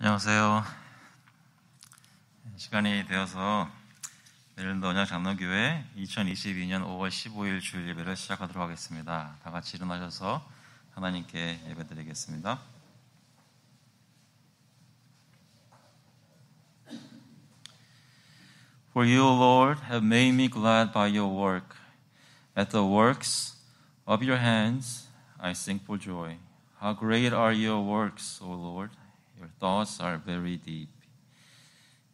안녕하세요. 시간이 되어서 메릴랜드 언약장로교회 2022년 5월 15일 주일 예배를 시작하도록 하겠습니다. 다 같이 일어나셔서 하나님께 예배드리겠습니다. For you, Lord, have made me glad by your work. At the works of your hands, I sing for joy. How great are your works, O Lord! Your thoughts are very deep.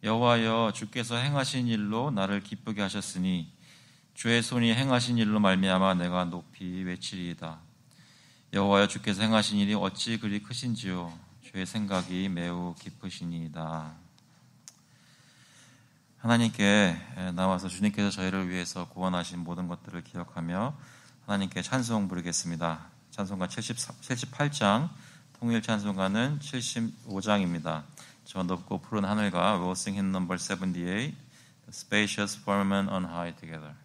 여호와여, 주께서 행하신 일로 나를 기쁘게 하셨으니 주의 손이 행하신 일로 말미암아 내가 높이 외치리이다. 여호와여, 주께서 행하신 일이 어찌 그리 크신지요. 주의 생각이 매우 깊으시니이다. 하나님께 나와서 주님께서 저희를 위해서 구원하신 모든 것들을 기억하며 하나님께 찬송 부르겠습니다. 찬송가 78장, 통일 찬송가는 75장입니다. 저 높고 푸른 하늘과 We'll sing hymn number 78, The Spacious Firmament on High together.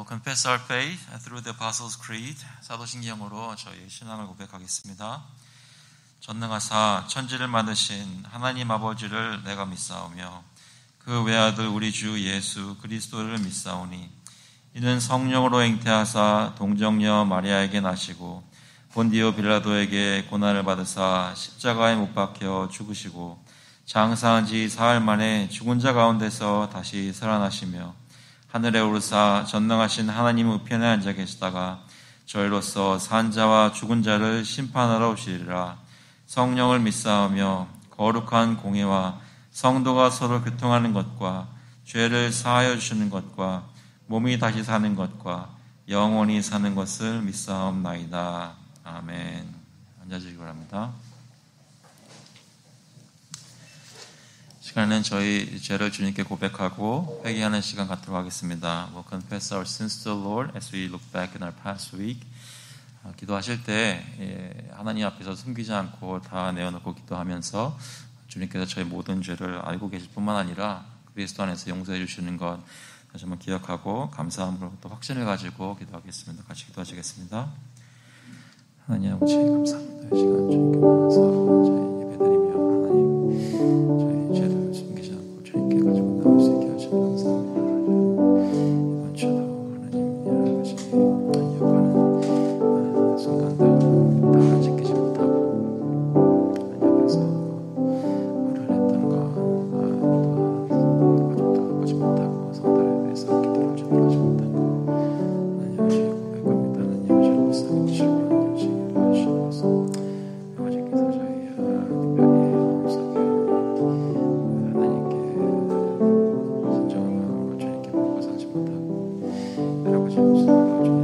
Confess our faith through the Apostles' Creed. 사도신경으로 저희의 신앙을 고백하겠습니다. 전능하사 천지를 만드신 하나님 아버지를 내가 믿사오며 그 외아들 우리 주 예수 그리스도를 믿사오니 이는 성령으로 잉태하사 동정녀 마리아에게 나시고 본디오 빌라도에게 고난을 받으사 십자가에 못 박혀 죽으시고 장사한 지 사흘 만에 죽은 자 가운데서 다시 살아나시며 하늘에 오르사 전능하신 하나님 우편에 앉아 계시다가 저희로서 산 자와 죽은 자를 심판하러 오시리라. 성령을 믿사오며 거룩한 공회와 성도가 서로 교통하는 것과 죄를 사하여 주시는 것과 몸이 다시 사는 것과 영원히 사는 것을 믿사옵나이다. 아멘. 앉아주시기 바랍니다. 시간에는 저희 죄를 주님께 고백하고 회개하는 시간 갖도록 하겠습니다. We'll confess our sins to the Lord as we look back in our past week. 기도하실 때 하나님 앞에서 숨기지 않고 다 내어놓고 기도하면서 주님께서 저희 모든 죄를 알고 계실 뿐만 아니라 그리스도 안에서 용서해 주시는 것 다시 한번 기억하고 감사함으로 또 확신을 가지고 기도하겠습니다. 같이 기도하시겠습니다. 하나님 아버지 감사합니다. 이 시간 주님께 나와서 저희 예배드리며 하나님 저희 죄를 숨기지 않고 주님께 가지고 나올 수 있게 하시니 감사합니다. 이번 주도 하나님 여러 가지 여건은 순간들 다 지키지 못하고 하나님 앞에서 화를 냈던 것 가지 못하고 성도를 위해서 기도를 주도하지 못한 것 하나님 아버지 고백합니다. 하나님 아버지 불쌍히 주시고 아버지께서 저희 특별히 마음속에 하나님께 진정한 마음으로 주님께 먹고 살지 못하고 여러 가지 모습으로 주님께서 하나님 아버지 저희들이 돌아보시고 하나님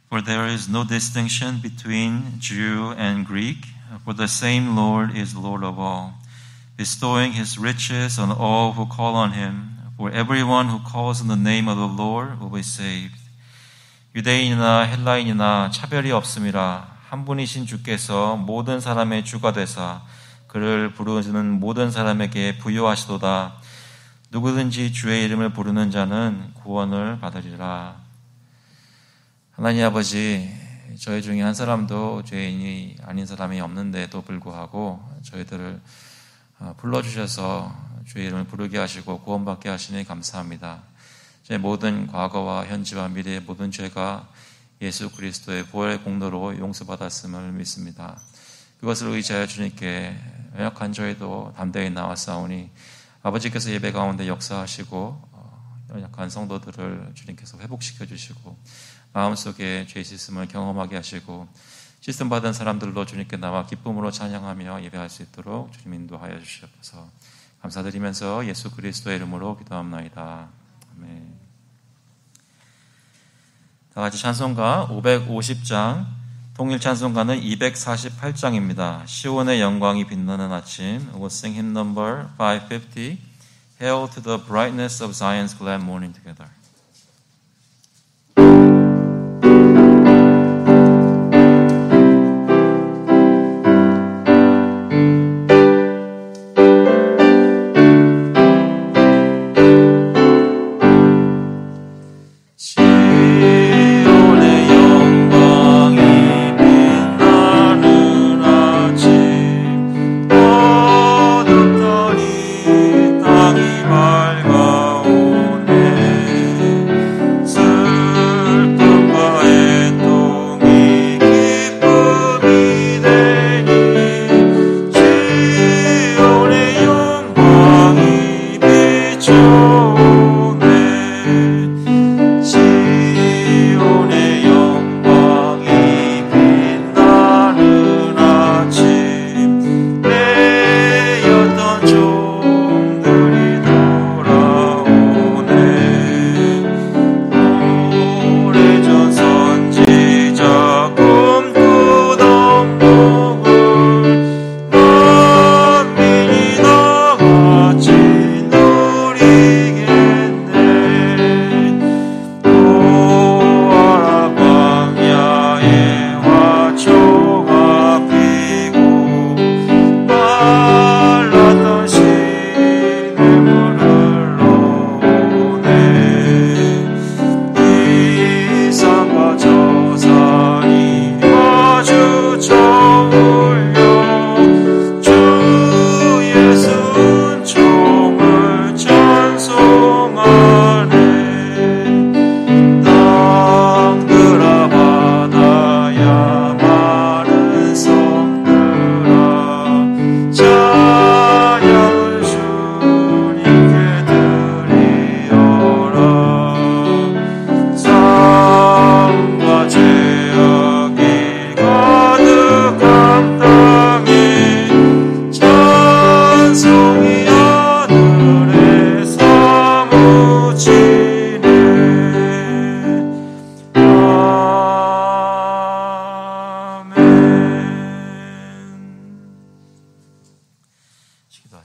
For there is no distinction between Jew and Greek, for the same Lord is Lord of all, bestowing his riches on all who call on him. For everyone who calls on the name of the Lord will be saved. 유대인이나 헬라인이나 차별이 없음이라 한 분이신 주께서 모든 사람의 주가 되사 그를 부르는 모든 사람에게 부요하시도다. 누구든지 주의 이름을 부르는 자는 구원을 받으리라. 하나님 아버지, 저희 중에 한 사람도 죄인이 아닌 사람이 없는데도 불구하고 저희들을 불러주셔서 주의 이름을 부르게 하시고 구원받게 하시니 감사합니다. 제 모든 과거와 현재와 미래의 모든 죄가 예수 그리스도의 보혈의 공로로 용서받았음을 믿습니다. 그것을 의지하여 주님께 연약한 저희도 담대히 나왔사오니 아버지께서 예배 가운데 역사하시고 연약한 성도들을 주님께서 회복시켜 주시고 마음속에 죄 씻음을 경험하게 하시고 씻음 받은 사람들로 주님께 나와 기쁨으로 찬양하며 예배할 수 있도록 주님 인도하여 주시옵소서. 감사드리면서 예수 그리스도의 이름으로 기도합나이다. 아멘. 다 같이 찬송가 550장, 통일 찬송가는 248장입니다. 시온의 영광이 빛나는 아침. We'll sing hymn number 550. Hail to the brightness of Zion's glad morning together. 어둡더니 땅이 밝아오네.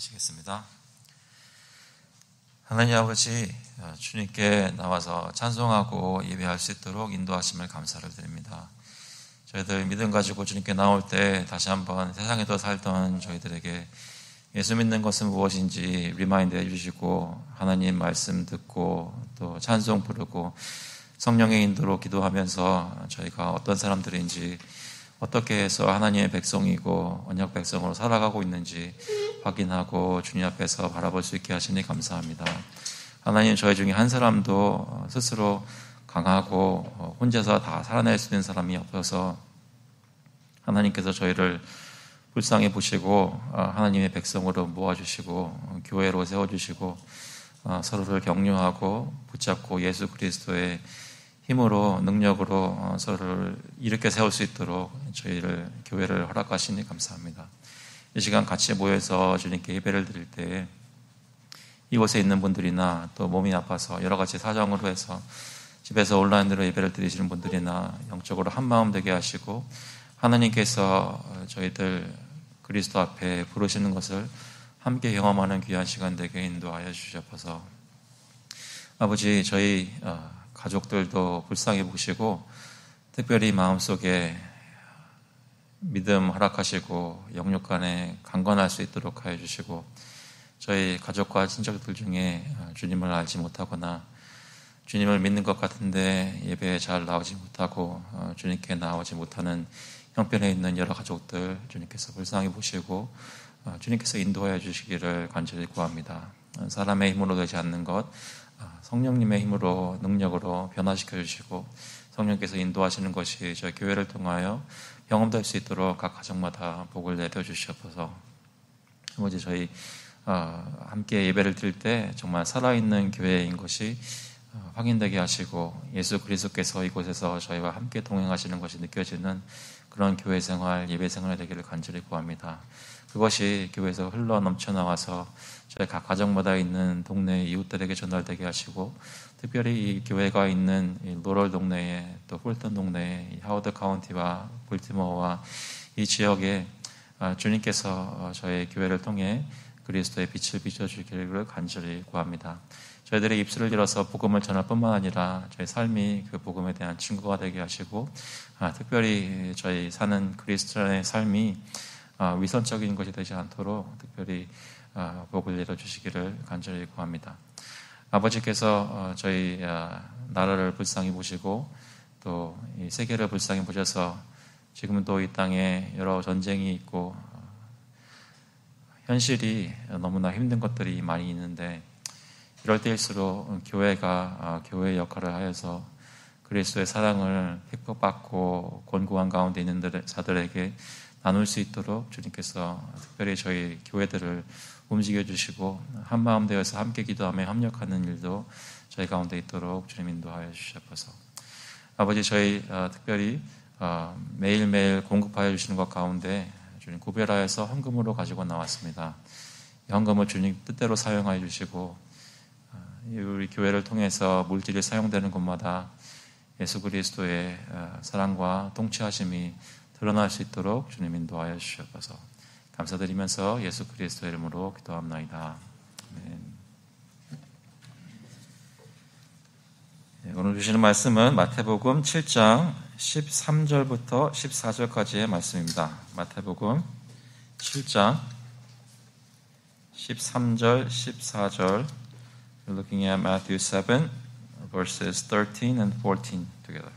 기도하시겠습니다. 하나님 아버지, 주님께 나와서 찬송하고 예배할 수 있도록 인도하심을 감사를 드립니다. 저희들 믿음 가지고 주님께 나올 때 다시 한번 세상에도 살던 저희들에게 예수 믿는 것은 무엇인지 리마인드 해주시고, 하나님 말씀 듣고 또 찬송 부르고 성령의 인도로 기도하면서 저희가 어떤 사람들인지, 어떻게 해서 하나님의 백성이고 언약 백성으로 살아가고 있는지 확인하고 주님 앞에서 바라볼 수 있게 하시니 감사합니다. 하나님, 저희 중에 한 사람도 스스로 강하고 혼자서 다 살아낼 수 있는 사람이 없어서 하나님께서 저희를 불쌍히 보시고 하나님의 백성으로 모아주시고 교회로 세워주시고 서로를 격려하고 붙잡고 예수 그리스도의 힘으로 능력으로 서로를 일으켜 세울 수 있도록 저희를 교회를 허락하시니 감사합니다. 이 시간 같이 모여서 주님께 예배를 드릴 때 이곳에 있는 분들이나 또 몸이 아파서 여러 가지 사정으로 해서 집에서 온라인으로 예배를 드리시는 분들이나 영적으로 한마음 되게 하시고 하나님께서 저희들 그리스도 앞에 부르시는 것을 함께 경험하는 귀한 시간 되게 인도하여 주시옵소서. 아버지, 저희 가족들도 불쌍히 보시고 특별히 마음속에 믿음 허락하시고 영육 간에 강건할 수 있도록 하여 주시고, 저희 가족과 친척들 중에 주님을 알지 못하거나 주님을 믿는 것 같은데 예배에 잘 나오지 못하고 주님께 나오지 못하는 형편에 있는 여러 가족들 주님께서 불쌍히 보시고 주님께서 인도하여 주시기를 간절히 구합니다. 사람의 힘으로 되지 않는 것, 성령님의 힘으로 능력으로 변화시켜 주시고 성령께서 인도하시는 것이 저희 교회를 통하여 경험될 수 있도록 각 가정마다 복을 내려 주시옵소서. 아버지, 저희 함께 예배를 드릴 때 정말 살아있는 교회인 것이 확인되게 하시고 예수 그리스도께서 이곳에서 저희와 함께 동행하시는 것이 느껴지는 그런 교회 생활, 예배 생활이 되기를 간절히 구합니다. 그것이 교회에서 흘러 넘쳐나와서 저희 각 가정마다 있는 동네 이웃들에게 전달되게 하시고, 특별히 이 교회가 있는 이 로럴 동네에 또 폴턴 동네에 하워드 카운티와 볼티모어와 이 지역에 주님께서 저희 교회를 통해 그리스도의 빛을 비춰주기를 간절히 구합니다. 저희들의 입술을 열어서 복음을 전할 뿐만 아니라 저희 삶이 그 복음에 대한 증거가 되게 하시고, 특별히 저희 사는 그리스도의 삶이 위선적인 것이 되지 않도록 특별히 복을 내려주시기를 간절히 구합니다. 아버지께서 저희 나라를 불쌍히 보시고 또 이 세계를 불쌍히 보셔서 지금은 또 이 땅에 여러 전쟁이 있고 현실이 너무나 힘든 것들이 많이 있는데, 이럴 때일수록 교회가 교회의 역할을 하여서 그리스도의 사랑을 핍박받고 곤고한 가운데 있는 자들에게 나눌 수 있도록 주님께서 특별히 저희 교회들을 움직여 주시고 한마음 되어서 함께 기도하며 협력하는 일도 저희 가운데 있도록 주님 인도하여 주시옵소서. 아버지, 저희 특별히 매일매일 공급하여 주시는 것 가운데 주님 구별하여서 헌금으로 가지고 나왔습니다. 이 헌금을 주님 뜻대로 사용하여 주시고 우리 교회를 통해서 물질이 사용되는 곳마다 예수 그리스도의 사랑과 통치하심이 드러날 수 있도록 주님 인도하여 주시옵소서. 감사드리면서 예수 그리스도의 이름으로 기도합나이다. 아멘. 오늘 주시는 말씀은 마태복음 7장 13절부터 14절까지의 말씀입니다. 마태복음 7장 13절, 14절. We're looking at Matthew 7, verses 13 and 14 together.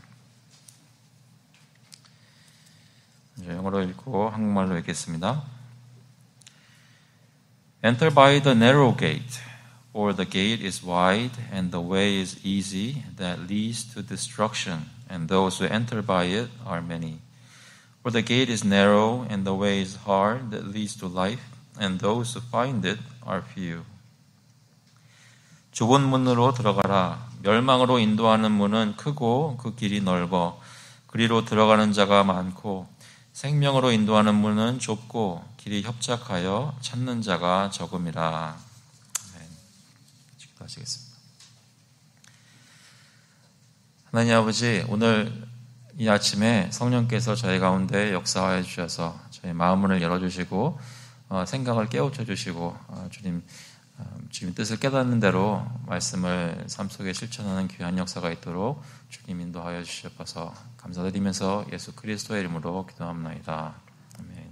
영어로 읽고 한국말로 읽겠습니다. Enter by the narrow gate, for the gate is wide and the way is easy that leads to destruction, and those who enter by it are many. For the gate is narrow and the way is hard that leads to life, and those who find it are few. 좁은 문으로 들어가라. 멸망으로 인도하는 문은 크고 그 길이 넓어 그리로 들어가는 자가 많고, 생명으로 인도하는 문은 좁고 길이 협착하여 찾는 자가 적음이라. 아멘. 기도하시겠습니다. 하나님 아버지, 오늘 이 아침에 성령께서 저희 가운데 역사하여 주셔서 저희 마음문을 열어주시고 생각을 깨우쳐 주시고 주님 뜻을 깨닫는 대로 말씀을 삶 속에 실천하는 귀한 역사가 있도록 주님 인도하여 주시옵소서. 감사드리면서 예수 그리스도의 이름으로 기도합나이다. 아멘.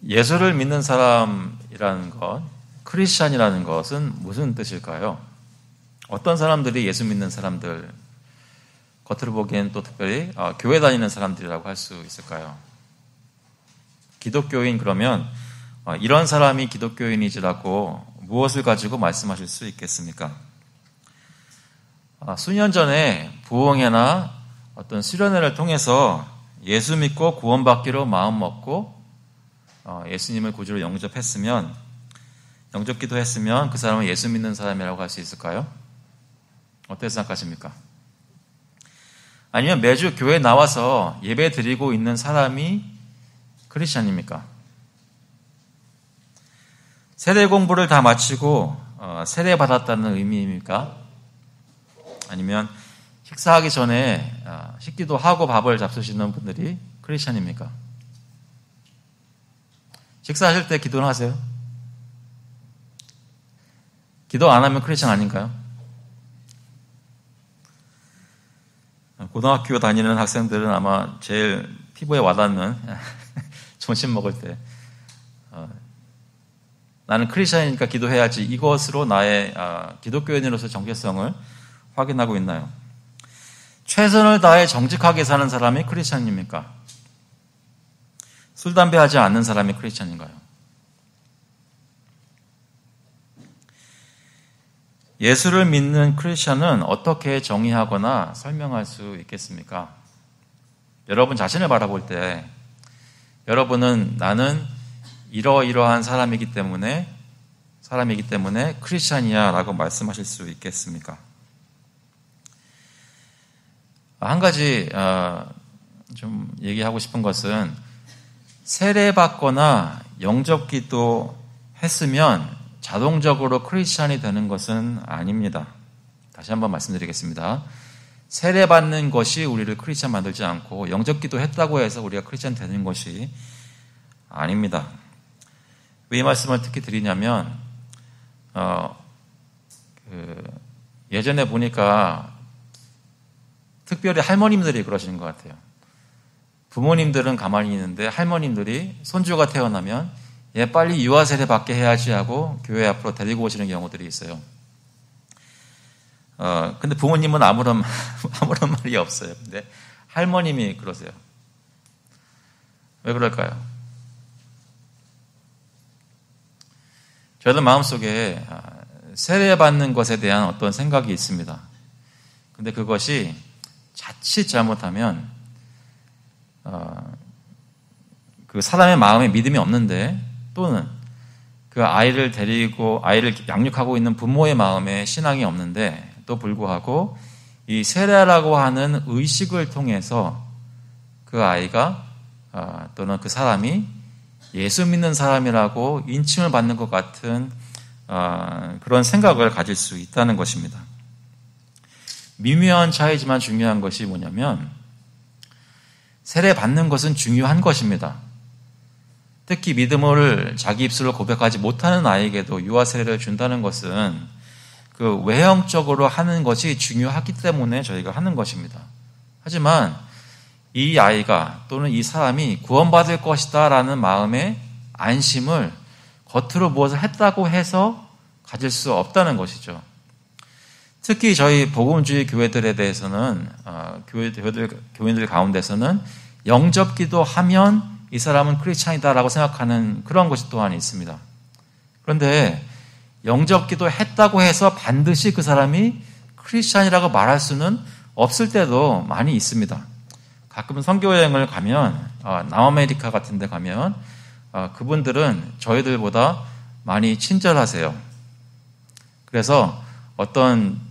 예수를 믿는 사람이라는 것, 크리스찬이라는 것은 무슨 뜻일까요? 어떤 사람들이 예수 믿는 사람들, 겉으로 보기엔 또 특별히 교회 다니는 사람들이라고 할 수 있을까요? 기독교인 그러면 이런 사람이 기독교인이지라고 무엇을 가지고 말씀하실 수 있겠습니까? 수년 전에 부흥회나 어떤 수련회를 통해서 예수 믿고 구원받기로 마음먹고 예수님을 구주로 영접기도했으면 그 사람은 예수 믿는 사람이라고 할 수 있을까요? 어떻게 생각하십니까? 아니면 매주 교회에 나와서 예배 드리고 있는 사람이 크리스찬입니까? 세례 공부를 다 마치고 세례 받았다는 의미입니까? 아니면 식사하기 전에 식기도 하고 밥을 잡수시는 분들이 크리스찬입니까? 식사하실 때 기도는 하세요? 기도 안 하면 크리스찬 아닌가요? 고등학교 다니는 학생들은 아마 제일 피부에 와닿는 점심 먹을 때 나는 크리스찬이니까 기도해야지, 이것으로 나의 기독교인으로서 정체성을 확인하고 있나요? 최선을 다해 정직하게 사는 사람이 크리스찬입니까? 술, 담배 하지 않는 사람이 크리스찬인가요? 예수를 믿는 크리스찬은 어떻게 정의하거나 설명할 수 있겠습니까? 여러분 자신을 바라볼 때 여러분은 나는 이러이러한 사람이기 때문에 크리스찬이야 라고 말씀하실 수 있겠습니까? 한 가지 좀 얘기하고 싶은 것은 세례받거나 영접기도 했으면 자동적으로 크리스찬이 되는 것은 아닙니다. 다시 한번 말씀드리겠습니다. 세례받는 것이 우리를 크리스찬 만들지 않고 영접기도 했다고 해서 우리가 크리스찬 되는 것이 아닙니다. 왜 이 말씀을 특히 드리냐면 예전에 보니까 특별히 할머님들이 그러시는 것 같아요. 부모님들은 가만히 있는데 할머님들이 손주가 태어나면 얘 빨리 유아세례 받게 해야지 하고 교회 앞으로 데리고 오시는 경우들이 있어요. 근데 부모님은 아무런 말이 없어요. 근데 할머님이 그러세요. 왜 그럴까요? 저도 마음속에 세례받는 것에 대한 어떤 생각이 있습니다. 근데 그것이 자칫 잘못하면 그 사람의 마음에 믿음이 없는데, 또는 그 아이를 양육하고 있는 부모의 마음에 신앙이 없는데 또 불구하고 이 세례라고 하는 의식을 통해서 그 아이가 또는 그 사람이 예수 믿는 사람이라고 인칭을 받는 것 같은 그런 생각을 가질 수 있다는 것입니다. 미묘한 차이지만 중요한 것이 뭐냐면 세례 받는 것은 중요한 것입니다. 특히 믿음을 자기 입술로 고백하지 못하는 아이에게도 유아 세례를 준다는 것은 그 외형적으로 하는 것이 중요하기 때문에 저희가 하는 것입니다. 하지만 이 아이가 또는 이 사람이 구원받을 것이다 라는 마음의 안심을 겉으로 무엇을 했다고 해서 가질 수 없다는 것이죠. 특히 저희 복음주의 교회들에 대해서는 교인들 가운데서는 영접기도 하면 이 사람은 크리스찬이다라고 생각하는 그런 것이 또한 있습니다. 그런데 영접기도 했다고 해서 반드시 그 사람이 크리스찬이라고 말할 수는 없을 때도 많이 있습니다. 가끔 선교여행을 가면 남아메리카 같은 데 가면 그분들은 저희들보다 많이 친절하세요. 그래서 어떤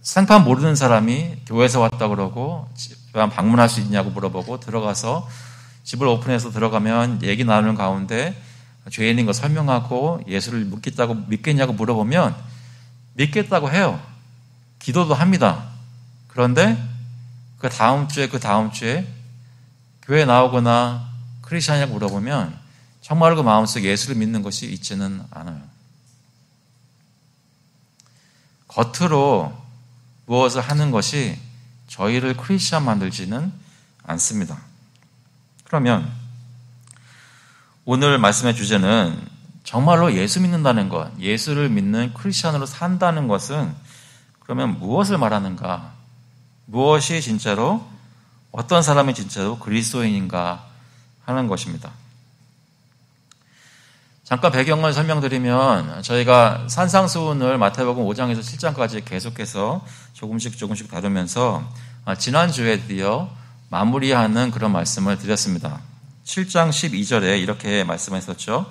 생판 모르는 사람이 교회에서 왔다 그러고 방문할 수 있냐고 물어보고 들어가서 집을 오픈해서 들어가면 얘기 나누는 가운데 죄인인 거 설명하고 예수를 믿겠냐고 물어보면 믿겠다고 해요. 기도도 합니다. 그런데 그 다음 주에 교회 나오거나 크리스찬이라고 물어보면 정말 그 마음속에 예수를 믿는 것이 있지는 않아요. 겉으로 무엇을 하는 것이 저희를 크리스찬 만들지는 않습니다. 그러면 오늘 말씀의 주제는 정말로 예수 믿는다는 것, 예수를 믿는 크리스찬으로 산다는 것은 그러면 무엇을 말하는가? 무엇이 진짜로 어떤 사람이 진짜로 그리스도인인가 하는 것입니다. 잠깐 배경을 설명드리면 저희가 산상수훈을 마태복음 5장에서 7장까지 계속해서 조금씩 다루면서 지난주에 드디어 마무리하는 그런 말씀을 드렸습니다. 7장 12절에 이렇게 말씀했었죠.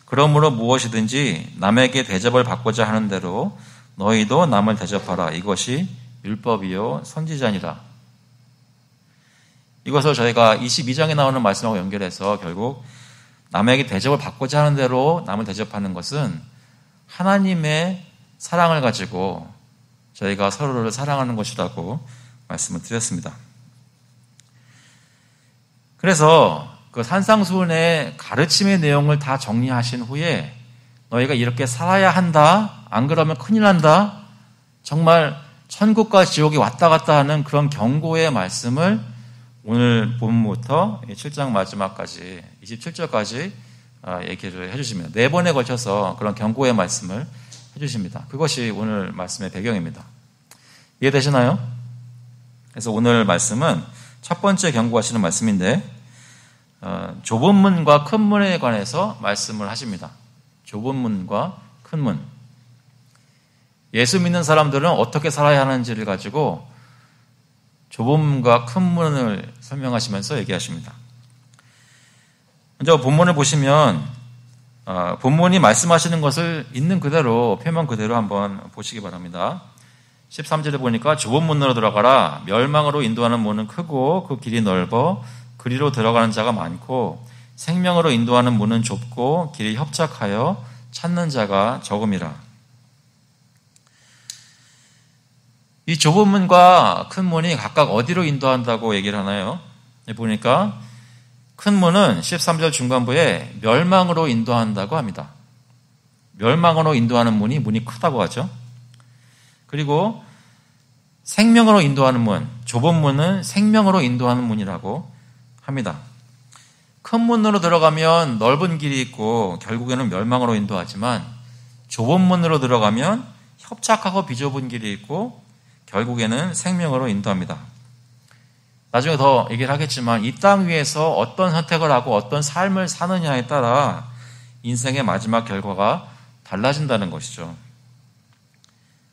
그러므로 무엇이든지 남에게 대접을 받고자 하는 대로 너희도 남을 대접하라. 이것이 율법이요 선지자니라. 이것을 저희가 22장에 나오는 말씀하고 연결해서 결국 남에게 대접을 받고자 하는 대로 남을 대접하는 것은 하나님의 사랑을 가지고 저희가 서로를 사랑하는 것이라고 말씀을 드렸습니다. 그래서 그 산상수훈의 가르침의 내용을 다 정리하신 후에 너희가 이렇게 살아야 한다, 안 그러면 큰일 난다, 정말 천국과 지옥이 왔다 갔다 하는 그런 경고의 말씀을 오늘 본문부터 7장 마지막까지 27절까지 얘기를 해주십니다. 4번에 걸쳐서 그런 경고의 말씀을 해주십니다. 그것이 오늘 말씀의 배경입니다. 이해되시나요? 그래서 오늘 말씀은 첫 번째 경고하시는 말씀인데 좁은 문과 큰 문에 관해서 말씀을 하십니다. 좁은 문과 큰 문. 예수 믿는 사람들은 어떻게 살아야 하는지를 가지고 좁은 문과 큰 문을 설명하시면서 얘기하십니다. 먼저 본문을 보시면 본문이 말씀하시는 것을 있는 그대로 표면 그대로 한번 보시기 바랍니다. 13절에 보니까 좁은 문으로 들어가라. 멸망으로 인도하는 문은 크고 그 길이 넓어 그리로 들어가는 자가 많고 생명으로 인도하는 문은 좁고 길이 협착하여 찾는 자가 적음이라. 이 좁은 문과 큰 문이 각각 어디로 인도한다고 얘기를 하나요? 보니까 큰 문은 13절 중간부에 멸망으로 인도한다고 합니다. 멸망으로 인도하는 문이 크다고 하죠. 그리고 생명으로 인도하는 문, 좁은 문은 생명으로 인도하는 문이라고 합니다. 큰 문으로 들어가면 넓은 길이 있고 결국에는 멸망으로 인도하지만 좁은 문으로 들어가면 협착하고 비좁은 길이 있고 결국에는 생명으로 인도합니다. 나중에 더 얘기를 하겠지만 이 땅 위에서 어떤 선택을 하고 어떤 삶을 사느냐에 따라 인생의 마지막 결과가 달라진다는 것이죠.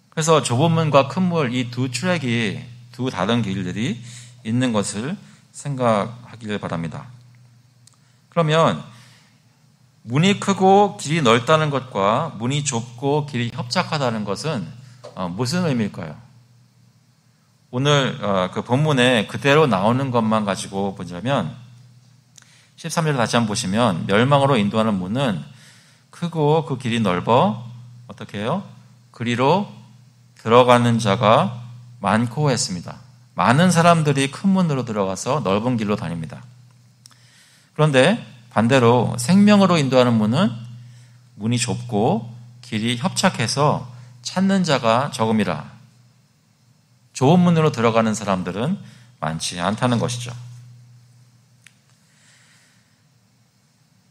그래서 좁은 문과 큰 문 이 두 트랙이 두 다른 길들이 있는 것을 생각하기를 바랍니다. 그러면 문이 크고 길이 넓다는 것과 문이 좁고 길이 협착하다는 것은 무슨 의미일까요? 오늘 그 본문에 그대로 나오는 것만 가지고 보자면 13절 다시 한번 보시면 멸망으로 인도하는 문은 크고 그 길이 넓어 어떻게 해요? 그리로 들어가는 자가 많고 했습니다. 많은 사람들이 큰 문으로 들어가서 넓은 길로 다닙니다. 그런데 반대로 생명으로 인도하는 문은 문이 좁고 길이 협착해서 찾는 자가 적음이라. 좁은 문으로 들어가는 사람들은 많지 않다는 것이죠.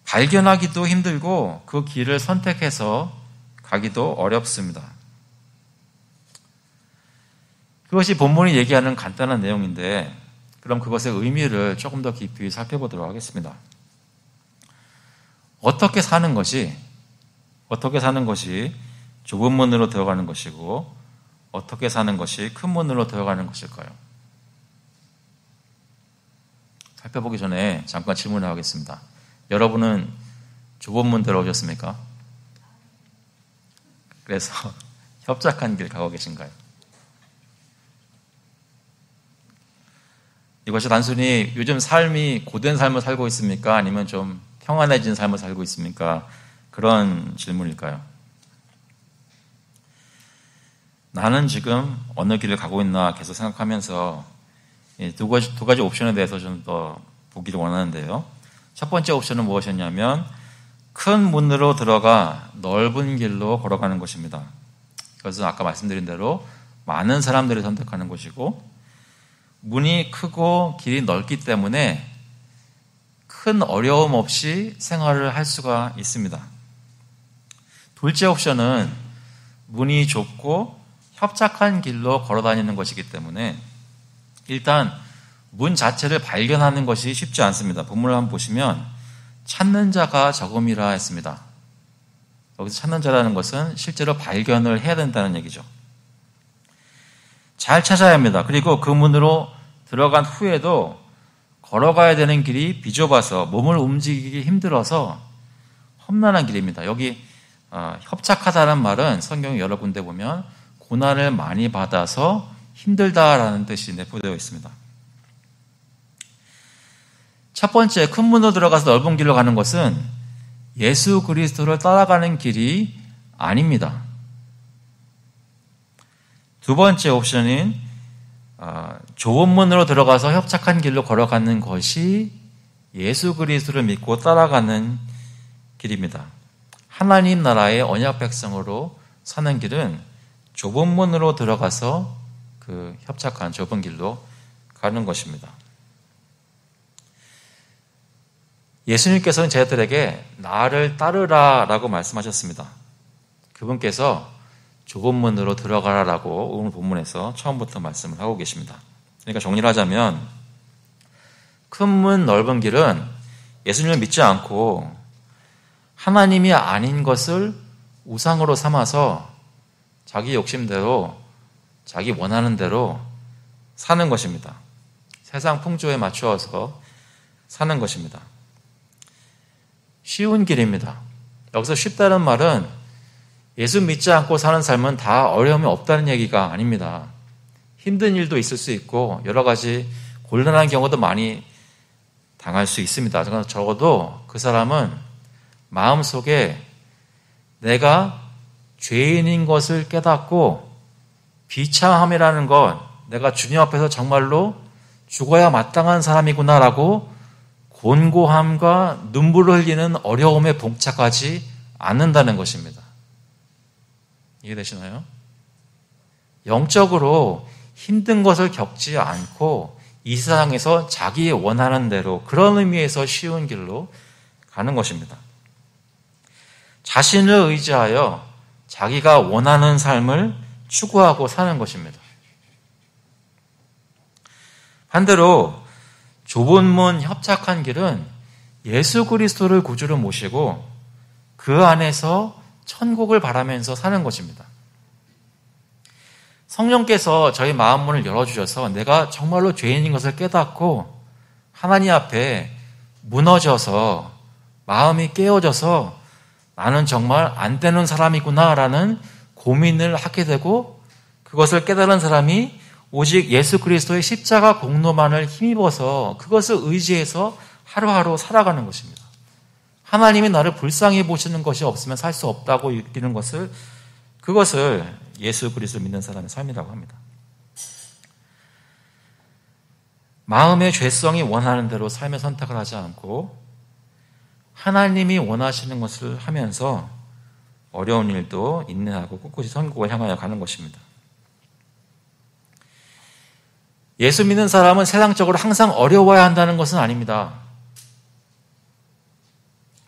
발견하기도 힘들고 그 길을 선택해서 가기도 어렵습니다. 그것이 본문이 얘기하는 간단한 내용인데 그럼 그것의 의미를 조금 더 깊이 살펴보도록 하겠습니다. 어떻게 사는 것이 좁은 문으로 들어가는 것이고 어떻게 사는 것이 큰 문으로 들어가는 것일까요? 살펴보기 전에 잠깐 질문을 하겠습니다. 여러분은 좁은 문 들어오셨습니까? 그래서 협착한 길 가고 계신가요? 이것이 단순히 요즘 삶이 고된 삶을 살고 있습니까? 아니면 좀 평안해진 삶을 살고 있습니까? 그런 질문일까요? 나는 지금 어느 길을 가고 있나 계속 생각하면서 두 가지 옵션에 대해서 좀 더 보기를 원하는데요. 첫 번째 옵션은 무엇이었냐면 큰 문으로 들어가 넓은 길로 걸어가는 것입니다. 그것은 아까 말씀드린 대로 많은 사람들이 선택하는 것이고 문이 크고 길이 넓기 때문에 큰 어려움 없이 생활을 할 수가 있습니다. 둘째 옵션은 문이 좁고 협착한 길로 걸어 다니는 것이기 때문에 일단 문 자체를 발견하는 것이 쉽지 않습니다. 본문을 한번 보시면 찾는 자가 적음이라 했습니다. 여기서 찾는 자라는 것은 실제로 발견을 해야 된다는 얘기죠. 잘 찾아야 합니다. 그리고 그 문으로 들어간 후에도 걸어가야 되는 길이 비좁아서 몸을 움직이기 힘들어서 험난한 길입니다. 여기 협착하다는 말은 성경 여러 군데 보면 고난을 많이 받아서 힘들다라는 뜻이 내포되어 있습니다. 첫 번째, 큰 문으로 들어가서 넓은 길로 가는 것은 예수 그리스도를 따라가는 길이 아닙니다. 두 번째 옵션인 좁은 문으로 들어가서 협착한 길로 걸어가는 것이 예수 그리스도를 믿고 따라가는 길입니다. 하나님 나라의 언약 백성으로 사는 길은 좁은 문으로 들어가서 그 협착한 좁은 길로 가는 것입니다. 예수님께서는 제자들에게 나를 따르라 라고 말씀하셨습니다. 그분께서 좁은 문으로 들어가라라고 오늘 본문에서 처음부터 말씀을 하고 계십니다. 그러니까 정리를 하자면 큰 문 넓은 길은 예수님을 믿지 않고 하나님이 아닌 것을 우상으로 삼아서 자기 욕심대로 자기 원하는 대로 사는 것입니다. 세상 풍조에 맞추어서 사는 것입니다. 쉬운 길입니다. 여기서 쉽다는 말은 예수 믿지 않고 사는 삶은 다 어려움이 없다는 얘기가 아닙니다. 힘든 일도 있을 수 있고 여러 가지 곤란한 경우도 많이 당할 수 있습니다. 적어도 그 사람은 마음속에 내가 죄인인 것을 깨닫고 비참함이라는 것, 내가 주님 앞에서 정말로 죽어야 마땅한 사람이구나라고 곤고함과 눈물을 흘리는 어려움에 봉착하지 않는다는 것입니다. 이해되시나요? 영적으로 힘든 것을 겪지 않고 이 세상에서 자기 원하는 대로 그런 의미에서 쉬운 길로 가는 것입니다. 자신을 의지하여 자기가 원하는 삶을 추구하고 사는 것입니다. 반대로 좁은 문 협착한 길은 예수 그리스도를 구주로 모시고 그 안에서 천국을 바라면서 사는 것입니다. 성령께서 저희 마음 문을 열어주셔서 내가 정말로 죄인인 것을 깨닫고 하나님 앞에 무너져서 마음이 깨어져서 나는 정말 안 되는 사람이구나라는 고민을 하게 되고 그것을 깨달은 사람이 오직 예수 그리스도의 십자가 공로만을 힘입어서 그것을 의지해서 하루하루 살아가는 것입니다. 하나님이 나를 불쌍히 보시는 것이 없으면 살 수 없다고 여기는 것을 그것을 예수 그리스도 믿는 사람의 삶이라고 합니다. 마음의 죄성이 원하는 대로 삶의 선택을 하지 않고 하나님이 원하시는 것을 하면서 어려운 일도 인내하고 꿋꿋이 천국을 향하여 가는 것입니다. 예수 믿는 사람은 세상적으로 항상 어려워야 한다는 것은 아닙니다.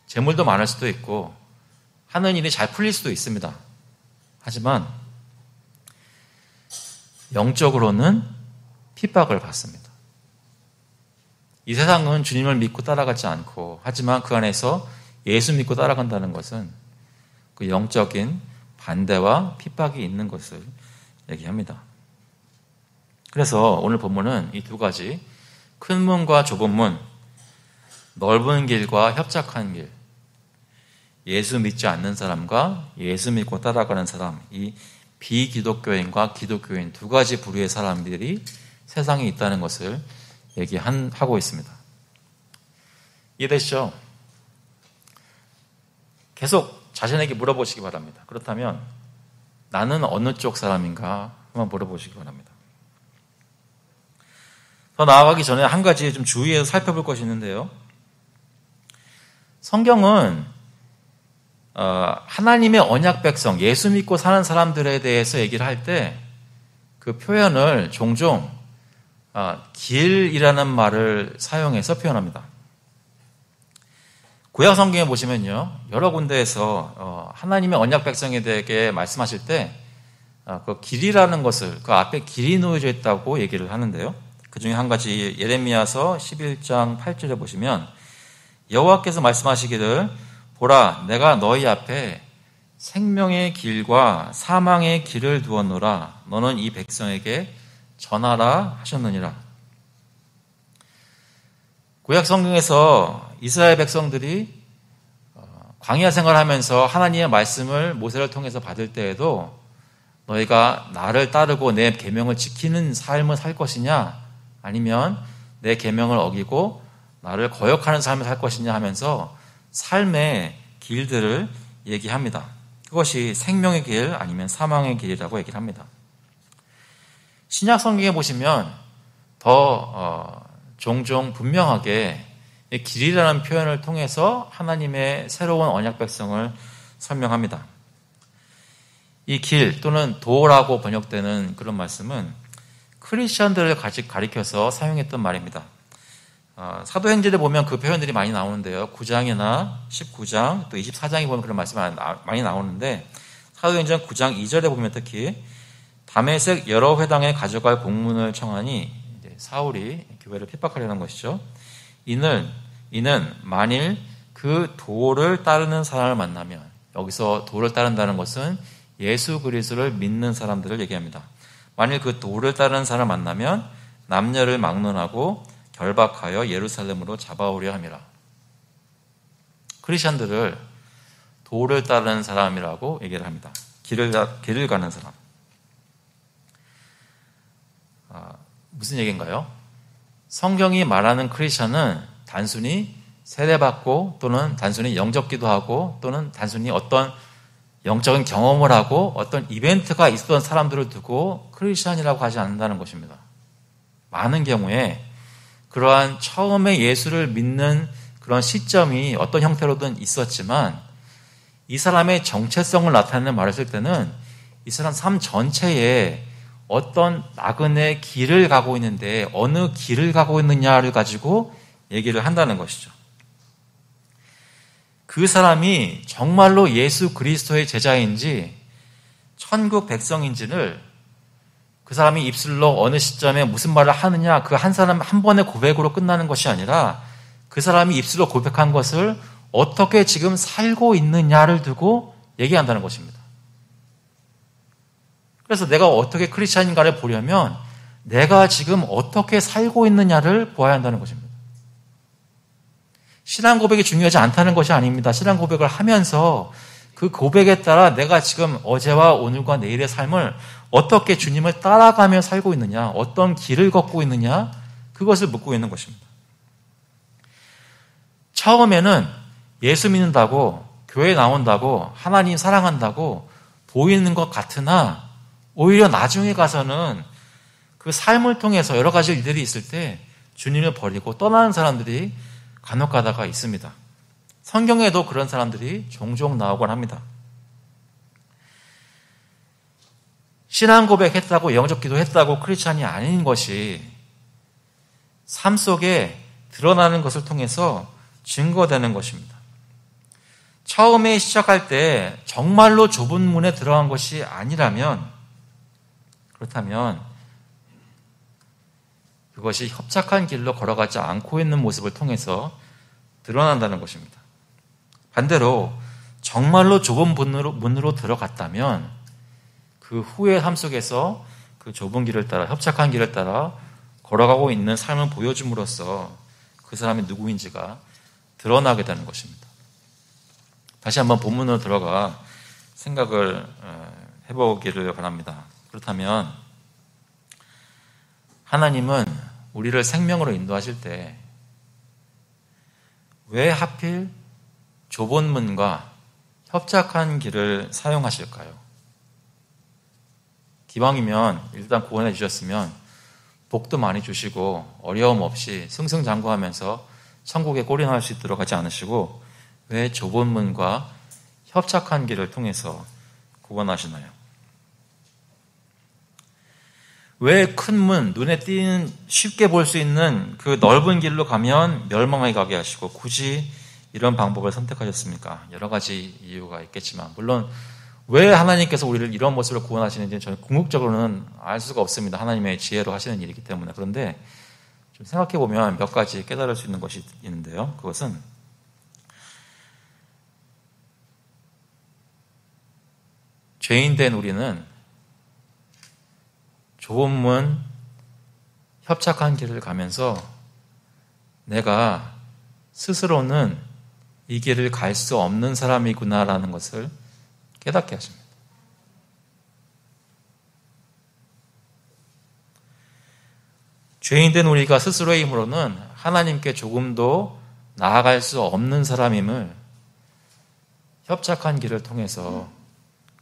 재물도 많을 수도 있고 하는 일이 잘 풀릴 수도 있습니다. 하지만 영적으로는 핍박을 받습니다. 이 세상은 주님을 믿고 따라가지 않고 하지만 그 안에서 예수 믿고 따라간다는 것은 그 영적인 반대와 핍박이 있는 것을 얘기합니다. 그래서 오늘 본문은 이 두 가지 큰 문과 좁은 문, 넓은 길과 협착한 길, 예수 믿지 않는 사람과 예수 믿고 따라가는 사람, 이 비기독교인과 기독교인 두 가지 부류의 사람들이 세상에 있다는 것을 얘기하고 있습니다. 이해되시죠? 계속 자신에게 물어보시기 바랍니다. 그렇다면 나는 어느 쪽 사람인가 한번 물어보시기 바랍니다. 더 나아가기 전에 한 가지 좀 주의해서 살펴볼 것이 있는데요. 성경은 하나님의 언약 백성, 예수 믿고 사는 사람들에 대해서 얘기를 할 때 그 표현을 종종 길이라는 말을 사용해서 표현합니다. 구약 성경에 보시면요, 여러 군데에서 하나님의 언약 백성에 대해 말씀하실 때 그 길이라는 것을 그 앞에 길이 놓여져 있다고 얘기를 하는데요. 그 중에 한 가지 예레미야서 11장 8절에 보시면 여호와께서 말씀하시기를 보라 내가 너희 앞에 생명의 길과 사망의 길을 두었노라 너는 이 백성에게 전하라 하셨느니라. 구약 성경에서 이스라엘 백성들이 광야 생활하면서 하나님의 말씀을 모세를 통해서 받을 때에도 너희가 나를 따르고 내 계명을 지키는 삶을 살 것이냐 아니면 내 계명을 어기고 나를 거역하는 삶을 살 것이냐 하면서 삶의 길들을 얘기합니다. 그것이 생명의 길 아니면 사망의 길이라고 얘기를 합니다. 신약 성경에 보시면 더 종종 분명하게 길이라는 표현을 통해서 하나님의 새로운 언약 백성을 설명합니다. 이 길 또는 도라고 번역되는 그런 말씀은 크리스천들을 가리켜서 사용했던 말입니다. 사도행전에 보면 그 표현들이 많이 나오는데요. 9장이나 19장 또 24장에 보면 그런 말씀이 많이 나오는데 사도행전 9장 2절에 보면 특히 다메섹 여러 회당에 가져갈 공문을 청하니 사울이 교회를 핍박하려는 것이죠. 이는 만일 그 도를 따르는 사람을 만나면, 여기서 도를 따른다는 것은 예수 그리스도를 믿는 사람들을 얘기합니다. 만일 그 도를 따르는 사람을 만나면 남녀를 막론하고 결박하여 예루살렘으로 잡아오려 함이라. 크리스천들을 도를 따르는 사람이라고 얘기를 합니다. 길을 가는 사람. 무슨 얘기인가요? 성경이 말하는 크리스천은 단순히 세례받고 또는 단순히 영접 기도하고 또는 단순히 어떤 영적인 경험을 하고 어떤 이벤트가 있었던 사람들을 두고 크리스천이라고 하지 않는다는 것입니다. 많은 경우에 그러한 처음에 예수를 믿는 그런 시점이 어떤 형태로든 있었지만 이 사람의 정체성을 나타내는 말을 쓸 때는 이 사람 삶 전체에 어떤 나그네 길을 가고 있는데 어느 길을 가고 있느냐를 가지고 얘기를 한다는 것이죠. 그 사람이 정말로 예수 그리스도의 제자인지 천국 백성인지를 그 사람이 입술로 어느 시점에 무슨 말을 하느냐 그 한 사람 한 번의 고백으로 끝나는 것이 아니라 그 사람이 입술로 고백한 것을 어떻게 지금 살고 있느냐를 두고 얘기한다는 것입니다. 그래서 내가 어떻게 크리스찬인가를 보려면 내가 지금 어떻게 살고 있느냐를 보아야 한다는 것입니다. 신앙 고백이 중요하지 않다는 것이 아닙니다. 신앙 고백을 하면서 그 고백에 따라 내가 지금 어제와 오늘과 내일의 삶을 어떻게 주님을 따라가며 살고 있느냐, 어떤 길을 걷고 있느냐, 그것을 묻고 있는 것입니다. 처음에는 예수 믿는다고, 교회 나온다고, 하나님 사랑한다고 보이는 것 같으나 오히려 나중에 가서는 그 삶을 통해서 여러 가지 일들이 있을 때 주님을 버리고 떠나는 사람들이 간혹 가다가 있습니다. 성경에도 그런 사람들이 종종 나오곤 합니다. 신앙 고백했다고 영접 기도했다고 크리스찬이 아닌 것이 삶 속에 드러나는 것을 통해서 증거되는 것입니다. 처음에 시작할 때 정말로 좁은 문에 들어간 것이 아니라면 그렇다면 그것이 협착한 길로 걸어가지 않고 있는 모습을 통해서 드러난다는 것입니다. 반대로 정말로 좁은 문으로 들어갔다면 그 후의 삶 속에서 그 좁은 길을 따라 협착한 길을 따라 걸어가고 있는 삶을 보여줌으로써 그 사람이 누구인지가 드러나게 되는 것입니다. 다시 한번 본문으로 들어가 생각을 해보기를 바랍니다. 그렇다면 하나님은 우리를 생명으로 인도하실 때 왜 하필 좁은 문과 협착한 길을 사용하실까요? 기왕이면 일단 구원해 주셨으면 복도 많이 주시고 어려움 없이 승승장구하면서 천국에 골인할 수 있도록 하지 않으시고 왜 좁은 문과 협착한 길을 통해서 구원하시나요? 왜 큰 문, 눈에 띄는 쉽게 볼 수 있는 그 넓은 길로 가면 멸망하게 가게 하시고 굳이 이런 방법을 선택하셨습니까? 여러 가지 이유가 있겠지만 물론 왜 하나님께서 우리를 이런 모습으로 구원하시는지 저는 궁극적으로는 알 수가 없습니다. 하나님의 지혜로 하시는 일이기 때문에. 그런데 좀 생각해 보면 몇 가지 깨달을 수 있는 것이 있는데요. 그것은 죄인된 우리는 좁은 문, 협착한 길을 가면서 내가 스스로는 이 길을 갈 수 없는 사람이구나라는 것을 깨닫게 하십니다. 죄인된 우리가 스스로의 힘으로는 하나님께 조금도 나아갈 수 없는 사람임을 협착한 길을 통해서